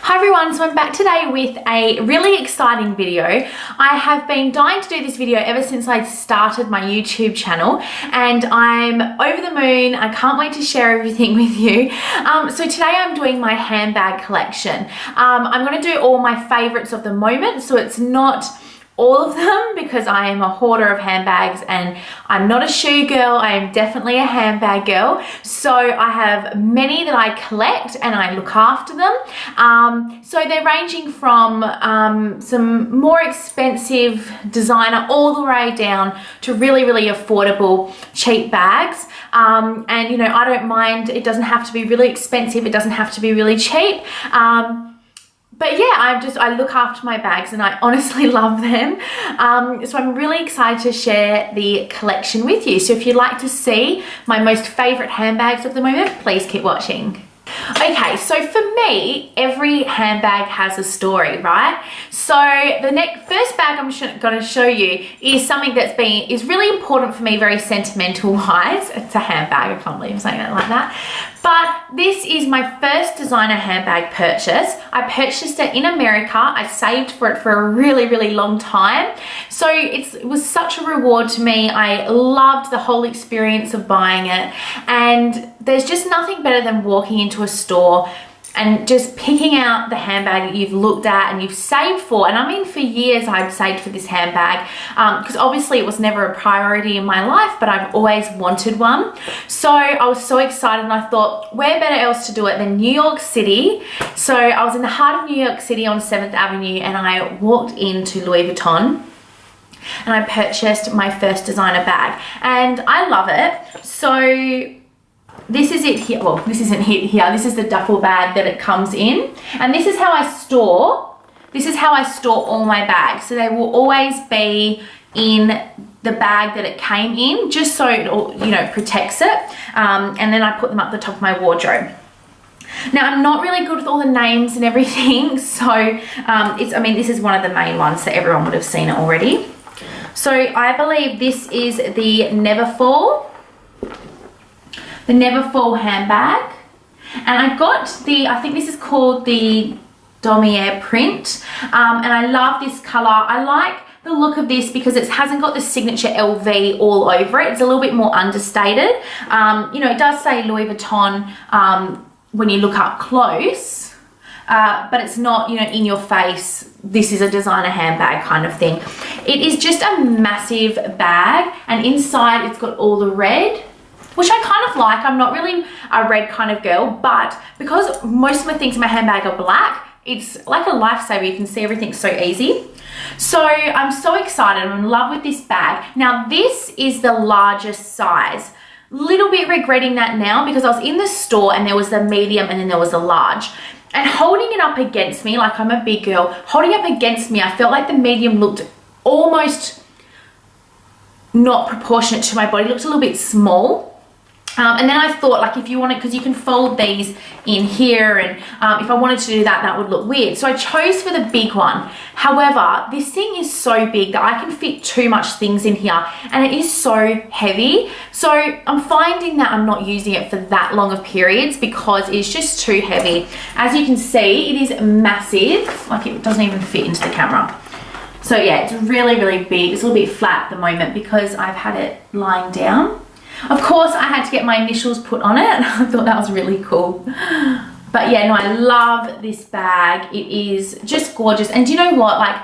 Hi everyone, so I'm back today with a really exciting video. I have been dying to do this video ever since I started my YouTube channel and I'm over the moon. I can't wait to share everything with you. So today I'm doing my handbag collection. I'm going to do all my favorites of the moment, so it's not all of them because I am a hoarder of handbags and I'm not a shoe girl, I am definitely a handbag girl. So I have many that I collect and I look after them. So they're ranging from some more expensive designer all the way down to really, really affordable, cheap bags. And you know, I don't mind, it doesn't have to be really expensive, it doesn't have to be really cheap. But yeah, I look after my bags and I honestly love them. So I'm really excited to share the collection with you. So if you'd like to see my most favorite handbags of the moment, please keep watching. Okay, so for me, every handbag has a story, right? So the first bag I'm going to show you is something is really important for me, very sentimental wise. It's a handbag, I can't believe I'm saying that like that. But this is my first designer handbag purchase. I purchased it in America. I saved for it for a really, really long time. So it was such a reward to me. I loved the whole experience of buying it. And there's just nothing better than walking into a store and just picking out the handbag that you've looked at and you've saved for. And I mean, for years I've saved for this handbag because obviously it was never a priority in my life, but I've always wanted one. So I was so excited and I thought, where better else to do it than New York City? So I was in the heart of New York City on 7th Avenue and I walked into Louis Vuitton and I purchased my first designer bag and I love it. So this is it here. Well, this isn't it here. This is the duffel bag that it comes in. And this is how I store all my bags. So they will always be in the bag that it came in, just so it, you know, protects it. And then I put them up the top of my wardrobe. Now, I'm not really good with all the names and everything. So I mean, this is one of the main ones, so everyone would have seen it already. So I believe this is the Neverfull handbag, and I got I think this is called the Damier print, and I love this color. I like the look of this because it hasn't got the signature LV all over it. It's a little bit more understated. You know, it does say Louis Vuitton when you look up close, but it's not, you know, in your face, this is a designer handbag kind of thing. It is just a massive bag, and inside it's got all the red, which I kind of like. I'm not really a red kind of girl, but because most of my things in my handbag are black, it's like a lifesaver. You can see everything so easy. So I'm so excited. I'm in love with this bag. Now this is the largest size. Little bit regretting that now because I was in the store and there was the medium and then there was the large. And holding it up against me, like I'm a big girl, holding up against me, I felt like the medium looked almost not proportionate to my body. It looked a little bit small. And then I thought, like, if you want it, because you can fold these in here, and if I wanted to do that, that would look weird. So I chose for the big one. However, this thing is so big that I can fit too much things in here, and it is so heavy. So I'm finding that I'm not using it for that long of periods because it's just too heavy. As you can see, it is massive. Like, it doesn't even fit into the camera. So yeah, it's really, really big. It's a little bit flat at the moment because I've had it lying down. Of course, I had to get my initials put on it. I thought that was really cool. But yeah, no, I love this bag. It is just gorgeous. And do you know what? Like,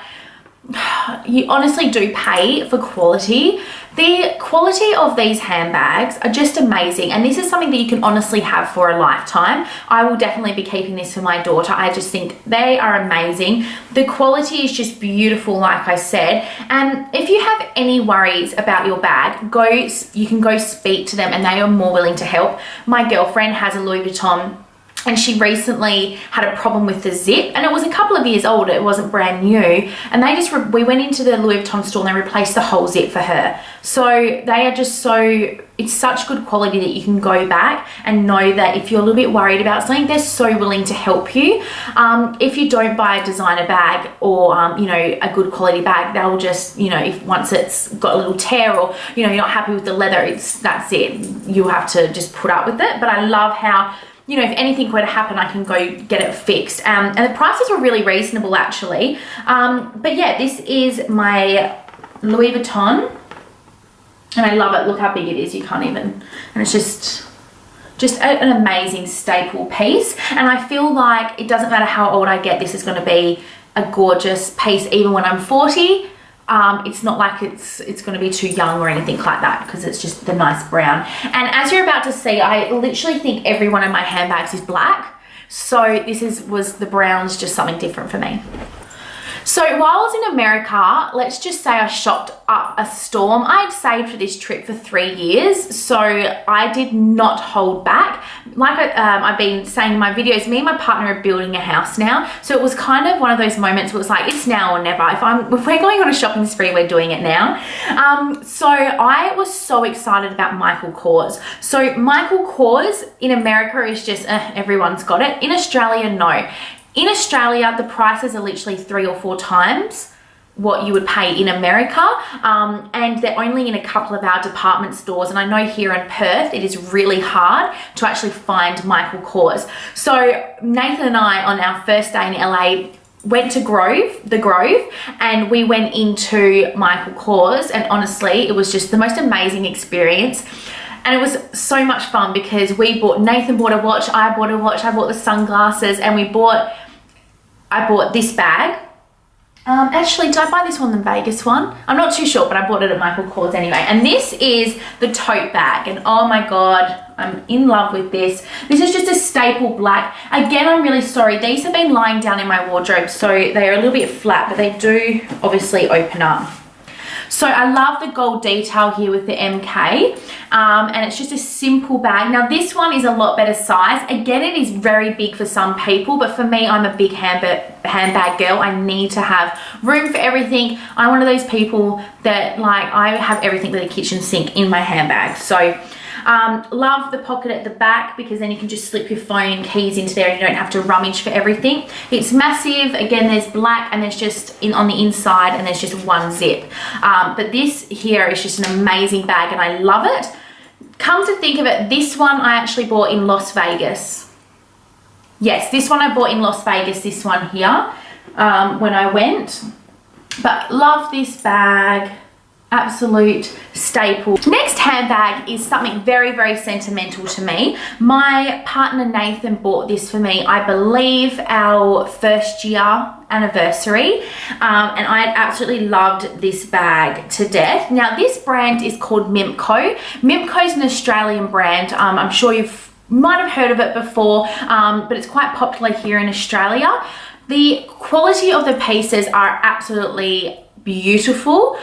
you honestly do pay for quality. The quality of these handbags are just amazing. And this is something that you can honestly have for a lifetime. I will definitely be keeping this for my daughter. I just think they are amazing. The quality is just beautiful, like I said. And if you have any worries about your bag, you can go speak to them and they are more willing to help. My girlfriend has a Louis Vuitton and she recently had a problem with the zip, and it was a couple of years old, it wasn't brand new, and we went into the Louis Vuitton store and they replaced the whole zip for her. So they are just it's such good quality that you can go back and know that if you're a little bit worried about something, they're so willing to help you. If you don't buy a designer bag or you know, a good quality bag, they'll just, you know, if once it's got a little tear or, you know, you're not happy with the leather, that's it, you'll have to just put up with it. But I love how you know, if anything were to happen, I can go get it fixed. And the prices were really reasonable actually. But yeah, this is my Louis Vuitton. And I love it. Look how big it is. You can't even, and it's just an amazing staple piece. And I feel like it doesn't matter how old I get, this is going to be a gorgeous piece even when I'm 40. It's not like it's going to be too young or anything like that, because it's just the nice brown. And as you're about to see, I literally think every one of my handbags is black. So this was the browns, just something different for me. So while I was in America, let's just say I shopped up a storm. I had saved for this trip for 3 years, so I did not hold back. Like I've been saying in my videos, me and my partner are building a house now. So it was kind of one of those moments where it was like, it's now or never. If we're going on a shopping spree, we're doing it now. So I was so excited about Michael Kors. So Michael Kors in America is just, everyone's got it. In Australia, no. In Australia, the prices are literally 3 or 4 times what you would pay in America, and they're only in a couple of our department stores. And I know here in Perth, it is really hard to actually find Michael Kors. So Nathan and I, on our first day in LA, went to the Grove, and we went into Michael Kors, and honestly, it was just the most amazing experience. And it was so much fun because Nathan bought a watch, I bought a watch, I bought the sunglasses, and I bought this bag. Actually, did I buy this one, the Vegas one? I'm not too sure, but I bought it at Michael Kors anyway. And this is the tote bag, and oh my God, I'm in love with this. This is just a staple black. Again, I'm really sorry. These have been lying down in my wardrobe, so they're a little bit flat, but they do obviously open up. So I love the gold detail here with the MK, and it's just a simple bag. Now this one is a lot better size. Again, it is very big for some people, but for me, I'm a big handbag girl. I need to have room for everything. I'm one of those people that, like, I have everything but a kitchen sink in my handbag. So love the pocket at the back, because then you can just slip your phone and keys into there and you don't have to rummage for everything. It's massive. Again, there's black, and there's just on the inside, and there's just one zip. But this here is just an amazing bag, and I love it. Come to think of it, this one I actually bought in Las Vegas. Yes, this one I bought in Las Vegas, this one here, when I went. But love this bag. Absolute staple. Next handbag is something very, very sentimental to me. My partner Nathan bought this for me, I believe our first year anniversary, and I absolutely loved this bag to death. Now this brand is called Mimco. Mimco is an Australian brand. I'm sure you might have heard of it before, but it's quite popular here in Australia. The quality of the pieces are absolutely beautiful,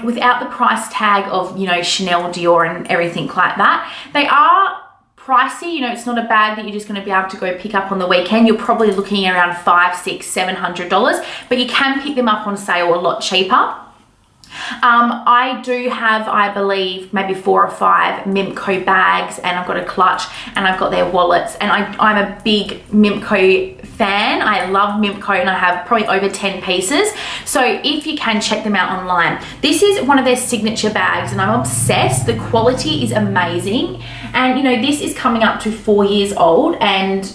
without the price tag of, you know, Chanel, Dior and everything like that. They are pricey, you know, it's not a bag that you're just going to be able to go pick up on the weekend. You're probably looking at around $500, $600, $700, but you can pick them up on sale a lot cheaper. I do have, I believe, maybe 4 or 5 Mimco bags, and I've got a clutch, and I've got their wallets, and I'm a big Mimco fan. I love Mimco, and I have probably over 10 pieces. So if you can, check them out online. This is one of their signature bags, and I'm obsessed. The quality is amazing, and you know, this is coming up to 4 years old, and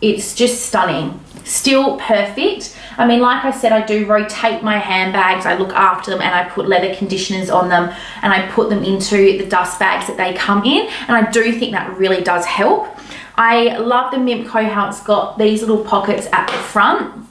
it's just stunning. Still perfect. I mean, like I said, I do rotate my handbags. I look after them, and I put leather conditioners on them, and I put them into the dust bags that they come in, and I do think that really does help. I love the Mimco, how it's got these little pockets at the front.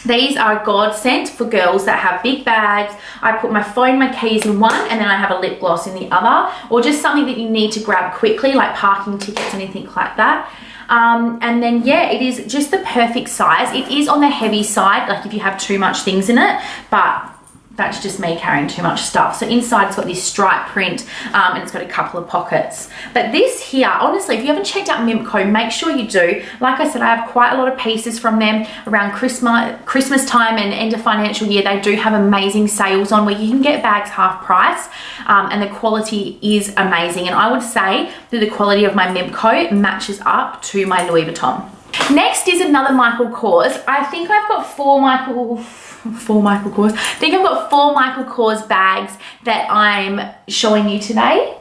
These are a godsend for girls that have big bags. I put my phone, my keys in one, and then I have a lip gloss in the other, or just something that you need to grab quickly, like parking tickets, anything like that. And then yeah, it is just the perfect size. It is on the heavy side, like if you have too much things in it, but that's just me carrying too much stuff. So inside it's got this stripe print, and it's got a couple of pockets. But this here, honestly, if you haven't checked out Mimco, make sure you do. Like I said, I have quite a lot of pieces from them around Christmas time and end of financial year. They do have amazing sales on where you can get bags half price, and the quality is amazing. And I would say that the quality of my Mimco matches up to my Louis Vuitton. Next is another Michael Kors. I think I've got four Michael Kors. I think I've got 4 Michael Kors bags that I'm showing you today.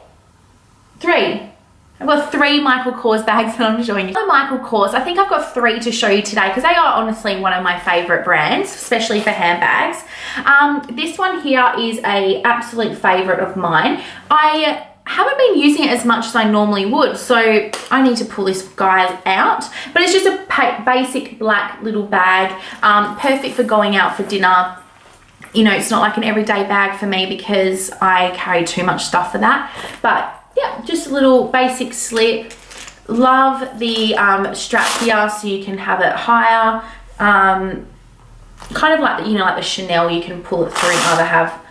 3. I've got 3 Michael Kors bags that I'm showing you. The Michael Kors, I think I've got 3 to show you today because they are honestly one of my favorite brands, especially for handbags. This one here is a absolute favorite of mine. I haven't been using it as much as I normally would, so I need to pull this guy out, but it's just a basic black little bag, perfect for going out for dinner. You know, it's not like an everyday bag for me because I carry too much stuff for that, but yeah, just a little basic slip. Love the strap here, so you can have it higher, kind of like the, you know, like the Chanel, you can pull it through and either have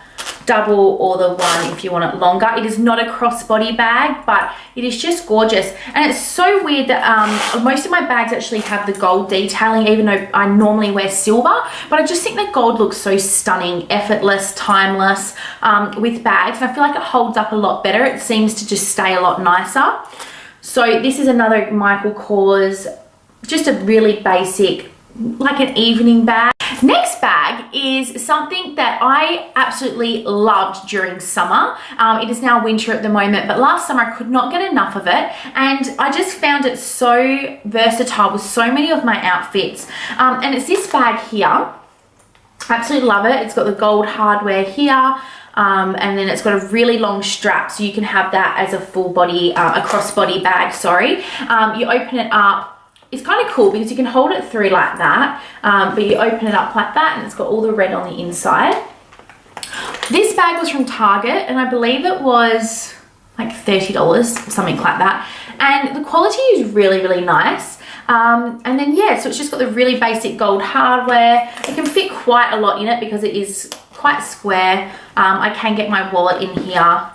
double or the one if you want it longer. It is not a crossbody bag, but it is just gorgeous. And it's so weird that most of my bags actually have the gold detailing, even though I normally wear silver, but I just think that gold looks so stunning, effortless, timeless with bags, and I feel like it holds up a lot better. It seems to just stay a lot nicer. So this is another Michael Kors, just a really basic, like an evening bag. Next bag is something that I absolutely loved during summer. It is now winter at the moment, but last summer I could not get enough of it, and I just found it so versatile with so many of my outfits. And it's this bag here. I absolutely love it. It's got the gold hardware here. And then it's got a really long strap, so you can have that as a full body, a crossbody bag, sorry. You open it up. It's kind of cool because you can hold it through like that, but you open it up like that and it's got all the red on the inside. This bag was from Target and I believe it was like $30, something like that. And the quality is really, really nice. And then yeah, so it's just got the really basic gold hardware. It can fit quite a lot in it because it is quite square. I can get my wallet in here.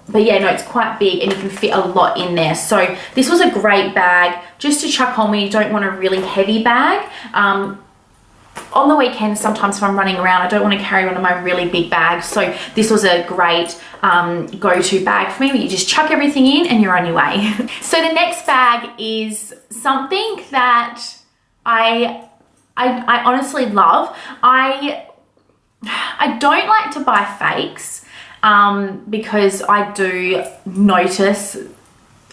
But yeah, no, it's quite big and you can fit a lot in there. So this was a great bag just to chuck on when you don't want a really heavy bag. On the weekends, sometimes if I'm running around, I don't want to carry one of my really big bags. So this was a great go-to bag for me, where you just chuck everything in and you're on your way. So the next bag is something that I honestly love. I don't like to buy fakes. Because I do notice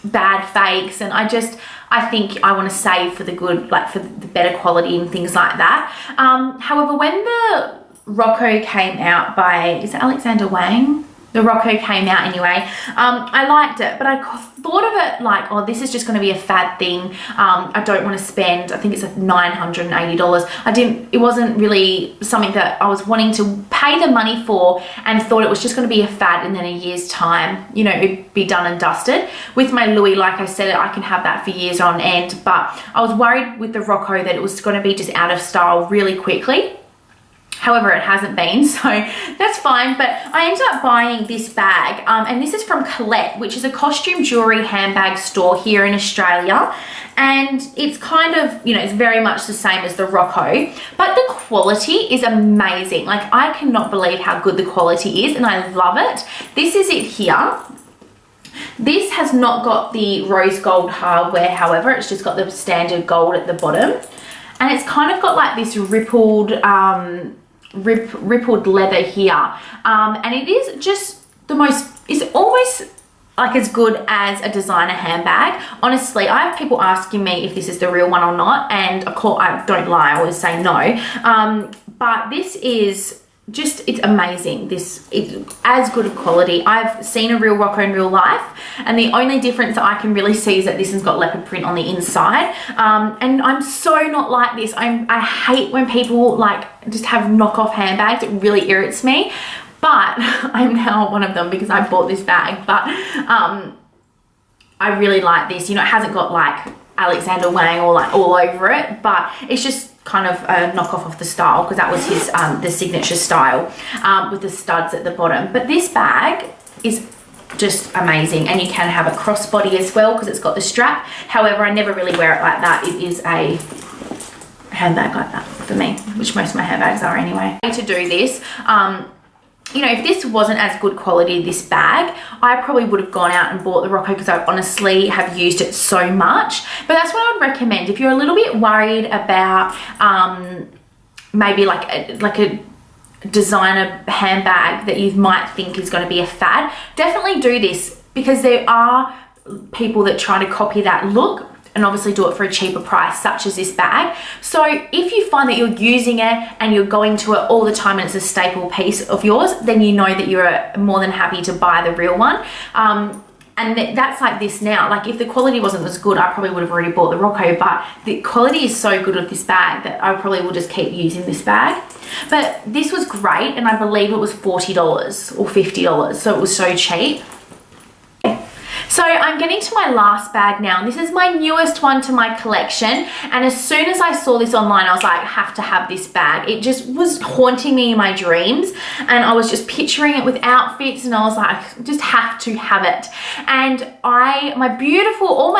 bad fakes, and I think I want to save for the good, like for the better quality and things like that. However, when the Rocco came out by, is it Alexander Wang? The Rocco came out anyway. I liked it, but I thought of it like, oh, this is just going to be a fad thing. I don't want to spend, I think it's $980. It wasn't really something that I was wanting to pay the money for, and thought it was just going to be a fad, and then a year's time, you know, it'd be done and dusted. With my Louis, like I said, I can have that for years on end, but I was worried with the Rocco that it was going to be just out of style really quickly. However, it hasn't been, so that's fine. But I ended up buying this bag, and this is from Colette, which is a costume jewelry handbag store here in Australia. And it's kind of, you know, it's very much the same as the Rocco, but the quality is amazing. Like, I cannot believe how good the quality is, and I love it. This is it here. This has not got the rose gold hardware, however, it's just got the standard gold at the bottom. And it's kind of got like this rippled leather here, and it is just the most, it's almost like as good as a designer handbag. Honestly, I have people asking me if this is the real one or not, and of course I don't lie, I always say no. But this is just, it's amazing. It's as good a quality. I've seen a real Rocco in real life, and the only difference that I can really see is that this has got leopard print on the inside. And I'm so not like this. I hate when people like just have knockoff handbags. It really irritates me, but I'm now one of them because I bought this bag. But I really like this. You know, it hasn't got like Alexander Wang or like all over it, but it's just kind of a knockoff of the style, because that was his the signature style, with the studs at the bottom. But this bag is just amazing, and you can have a crossbody as well because it's got the strap. However, I never really wear it like that. It is a handbag like that for me, which most of my handbags are anyway. To do this, you know, if this wasn't as good quality, this bag, I probably would have gone out and bought the Rocco because I honestly have used it so much. But that's what I would recommend. If you're a little bit worried about maybe like a designer handbag that you might think is going to be a fad, definitely do this, because there are people that try to copy that look and obviously do it for a cheaper price, such as this bag. So if you find that you're using it and you're going to it all the time and it's a staple piece of yours, then you know that you're more than happy to buy the real one. And that's like this now. Like if the quality wasn't as good, I probably would have already bought the Rocco, but the quality is so good with this bag that I probably will just keep using this bag. But this was great, and I believe it was $40 or $50, so it was so cheap. So I'm getting to my last bag now, and this is my newest one to my collection. And as soon as I saw this online, I was like, I have to have this bag. It just was haunting me in my dreams, and I was just picturing it with outfits, and I was like, I just have to have it. And my beautiful, all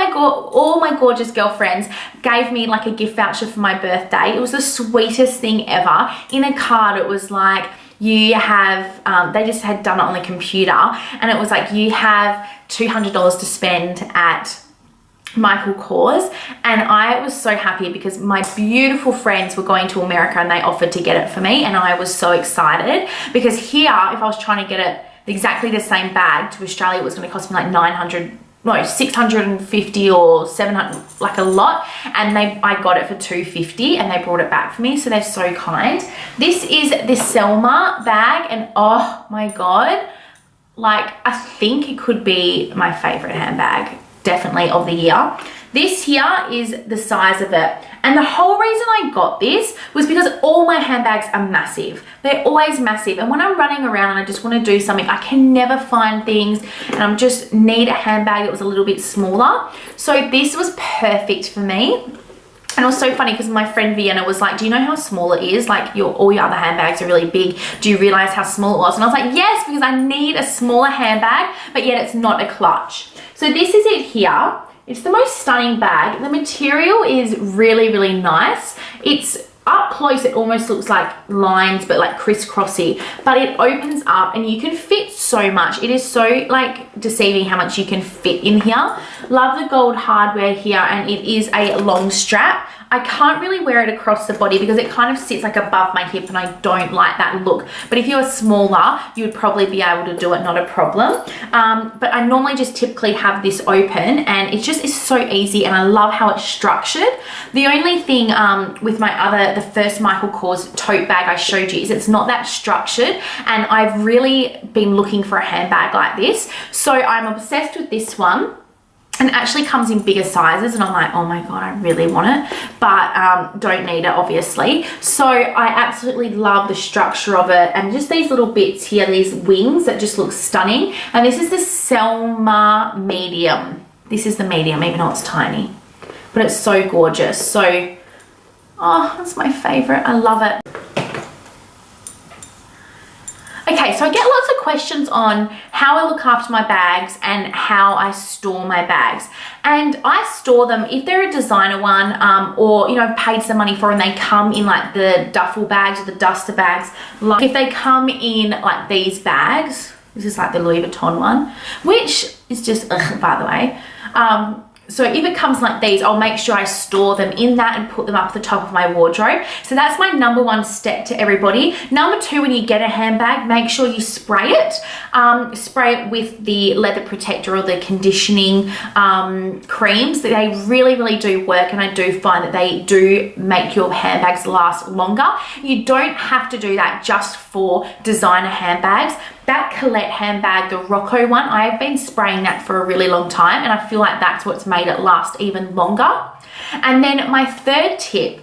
my gorgeous girlfriends gave me like a gift voucher for my birthday. It was the sweetest thing ever. In a card, it was like, you have, they just had done it on the computer, and it was like, you have $200 to spend at Michael Kors. And I was so happy because my beautiful friends were going to America and they offered to get it for me, and I was so excited because here, if I was trying to get it exactly the same bag to Australia, it was going to cost me like $650 or $700, like a lot. And I got it for $250 and they brought it back for me, so they're so kind. This is the Selma bag, and oh my god, like I think it could be my favorite handbag, definitely, of the year. This here is the size of it, and the whole reason I got this was because all my handbags are massive. They're always massive, and when I'm running around and I just want to do something, I can never find things, and I just need a handbag that was a little bit smaller. So this was perfect for me. And it was so funny because my friend Vienna was like, do you know how small it is? Like all your other handbags are really big. Do you realize how small it was? And I was like, yes, because I need a smaller handbag, but yet it's not a clutch. So this is it here. It's the most stunning bag. The material is really, really nice. It's up close, it almost looks like lines, but like crisscrossy, but it opens up and you can fit so much. It is so like deceiving how much you can fit in here. Love the gold hardware here, and it is a long strap. I can't really wear it across the body because it kind of sits like above my hip, and I don't like that look. But if you were smaller, you would probably be able to do it, not a problem. But I normally just typically have this open, and it just is so easy, and I love how it's structured. The only thing with the first Michael Kors tote bag I showed you is it's not that structured, and I've really been looking for a handbag like this. So I'm obsessed with this one. And it actually comes in bigger sizes, and I'm like, oh my god, I really want it, but don't need it, obviously. So I absolutely love the structure of it, and just these little bits here, these wings that just look stunning. And this is the Selma medium. This is the medium, even though it's tiny, but it's so gorgeous. So, oh, that's my favorite. I love it. Okay, so I get lots of questions on how I look after my bags and how I store my bags. And I store them, if they're a designer one, or, you know, I've paid some money for, and they come in like the duffel bags or the duster bags. Like if they come in like these bags, this is like the Louis Vuitton one, which is just, by the way. So if it comes like these, I'll make sure I store them in that and put them up the top of my wardrobe. So that's my number one step to everybody. Number two, when you get a handbag, make sure you spray it. Spray it with the leather protector or the conditioning creams. They really, really do work, and I do find that they do make your handbags last longer. You don't have to do that just for designer handbags. That Colette handbag, the Rocco one, I've been spraying that for a really long time, and I feel like that's what's made it last even longer. And then my third tip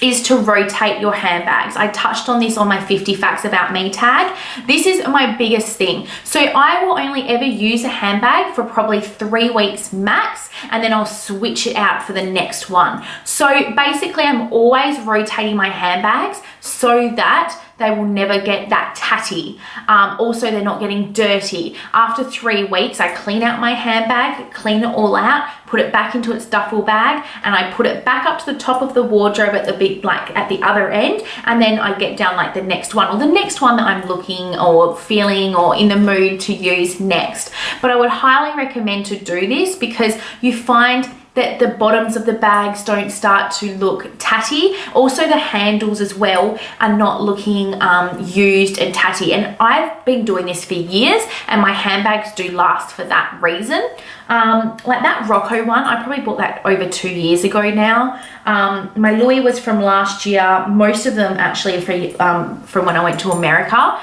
is to rotate your handbags. I touched on this on my 50 Facts About Me tag. This is my biggest thing. So I will only ever use a handbag for probably 3 weeks max, and then I'll switch it out for the next one. So basically I'm always rotating my handbags so that they will never get that tatty. Also, they're not getting dirty. After 3 weeks, I clean out my handbag, clean it all out, put it back into its duffel bag, and I put it back up to the top of the wardrobe at the big, like at the other end, and then I get down like the next one, or the next one that I'm looking or feeling or in the mood to use next. But I would highly recommend to do this because you find that the bottoms of the bags don't start to look tatty. Also the handles as well are not looking used and tatty, and I've been doing this for years and my handbags do last for that reason. Like that Rocco one, I probably bought that over 2 years ago now. My Louis was from last year. Most of them actually are from when I went to America.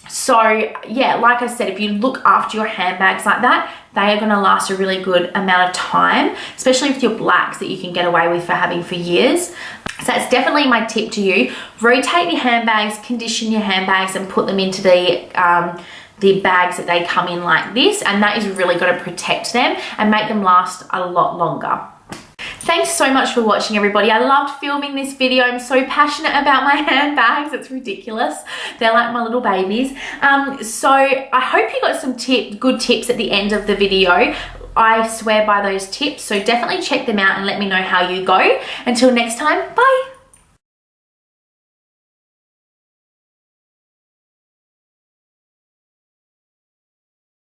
So yeah, like I said, if you look after your handbags like that, they are going to last a really good amount of time, especially with your blacks that you can get away with for having for years. So that's definitely my tip to you. Rotate your handbags, condition your handbags, and put them into the bags that they come in like this, and that is really going to protect them and make them last a lot longer. Thanks so much for watching, everybody. I loved filming this video. I'm so passionate about my handbags. It's ridiculous. They're like my little babies. So I hope you got some good tips at the end of the video. I swear by those tips. So definitely check them out and let me know how you go. Until next time, bye.